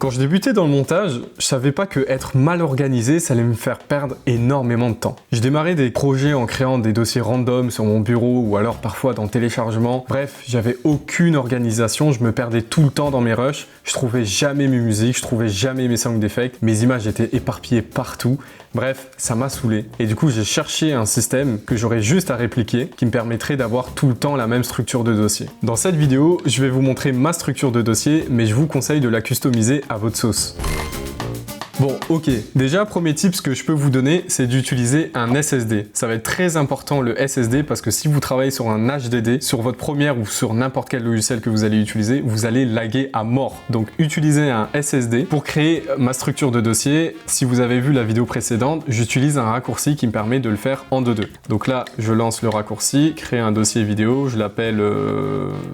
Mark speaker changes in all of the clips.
Speaker 1: Quand je débutais dans le montage, je savais pas que être mal organisé, ça allait me faire perdre énormément de temps. Je démarrais des projets en créant des dossiers random sur mon bureau ou alors parfois dans téléchargement. Bref, j'avais aucune organisation, je me perdais tout le temps dans mes rushs, je trouvais jamais mes musiques, je trouvais jamais mes sound effects, mes images étaient éparpillées partout. Bref, ça m'a saoulé. Et du coup, j'ai cherché un système que j'aurais juste à répliquer qui me permettrait d'avoir tout le temps la même structure de dossier. Dans cette vidéo, je vais vous montrer ma structure de dossier, mais je vous conseille de la customiser à votre sauce. Bon, ok. Déjà, premier tip que je peux vous donner, c'est d'utiliser un SSD. Ça va être très important le SSD parce que si vous travaillez sur un HDD, sur votre Premiere ou sur n'importe quel logiciel que vous allez utiliser, vous allez laguer à mort. Donc, utilisez un SSD. Pour créer ma structure de dossier, si vous avez vu la vidéo précédente, j'utilise un raccourci qui me permet de le faire en 2-2. Donc là, je lance le raccourci, créer un dossier vidéo, je l'appelle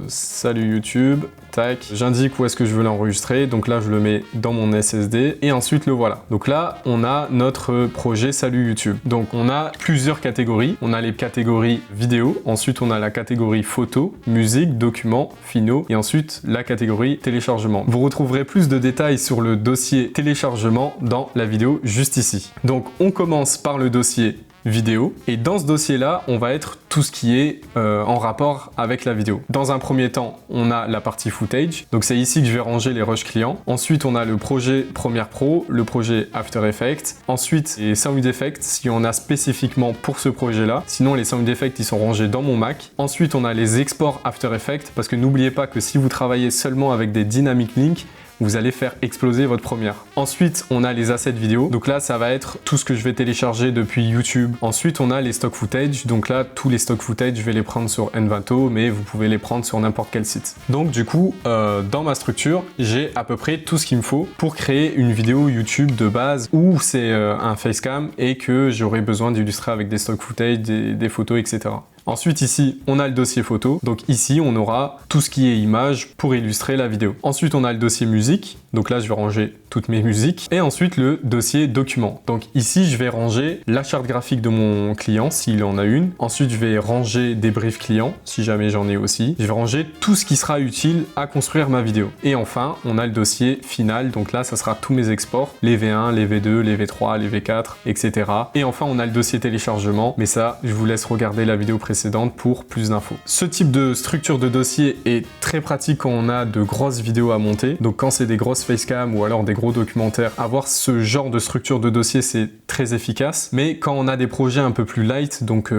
Speaker 1: Salut YouTube. Tac, j'indique où est-ce que je veux l'enregistrer, donc là je le mets dans mon SSD et ensuite le voilà. Donc là on a notre projet Salut YouTube. Donc on a plusieurs catégories, on a les catégories vidéo, ensuite on a la catégorie photo, musique, documents, finaux et ensuite la catégorie téléchargement. Vous retrouverez plus de détails sur le dossier téléchargement dans la vidéo juste ici. Donc on commence par le dossier vidéo et dans ce dossier là on va être tout ce qui est en rapport avec la vidéo. Dans un premier temps on a la partie footage, donc c'est ici que je vais ranger les rushs clients. Ensuite on a le projet Premiere Pro, le projet After Effects, ensuite les sound effects si on a spécifiquement pour ce projet là, sinon les sound effects ils sont rangés dans mon Mac. Ensuite on a les exports After Effects parce que n'oubliez pas que si vous travaillez seulement avec des dynamic links, vous allez faire exploser votre Premiere. Ensuite, on a les assets vidéo. Donc là, ça va être tout ce que je vais télécharger depuis YouTube. Ensuite, on a les stock footage. Donc là, tous les stock footage, je vais les prendre sur Envato, mais vous pouvez les prendre sur n'importe quel site. Donc du coup, dans ma structure, j'ai à peu près tout ce qu'il me faut pour créer une vidéo YouTube de base où c'est un facecam et que j'aurai besoin d'illustrer avec des stock footage, des photos, etc. Ensuite ici, on a le dossier photo. Donc ici, on aura tout ce qui est image pour illustrer la vidéo. Ensuite, on a le dossier musique. Donc là, je vais ranger toutes mes musiques. Et ensuite, le dossier document. Donc ici, je vais ranger la charte graphique de mon client, s'il en a une. Ensuite, je vais ranger des briefs clients, si jamais j'en ai aussi. Je vais ranger tout ce qui sera utile à construire ma vidéo. Et enfin, on a le dossier final. Donc là, ça sera tous mes exports. Les V1, les V2, les V3, les V4, etc. Et enfin, on a le dossier téléchargement. Mais ça, je vous laisse regarder la vidéo précédente pour plus d'infos. Ce type de structure de dossier est très pratique quand on a de grosses vidéos à monter. Donc quand c'est des grosses facecam ou alors des gros documentaires, avoir ce genre de structure de dossier c'est très efficace. Mais quand on a des projets un peu plus light, donc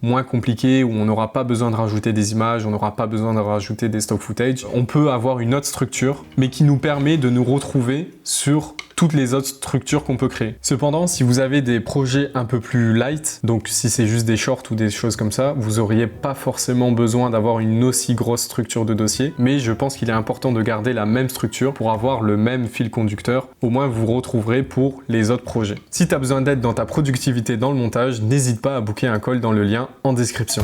Speaker 1: moins compliqués, où on n'aura pas besoin de rajouter des images, on n'aura pas besoin de rajouter des stock footage, on peut avoir une autre structure, mais qui nous permet de nous retrouver sur toutes les autres structures qu'on peut créer. Cependant, si vous avez des projets un peu plus light, donc si c'est juste des shorts ou des choses comme ça, vous n'auriez pas forcément besoin d'avoir une aussi grosse structure de dossier, mais je pense qu'il est important de garder la même structure pour avoir le même fil conducteur. Au moins, vous retrouverez pour les autres projets. Si tu as besoin d'aide dans ta productivité dans le montage, n'hésite pas à booker un call dans le lien en description.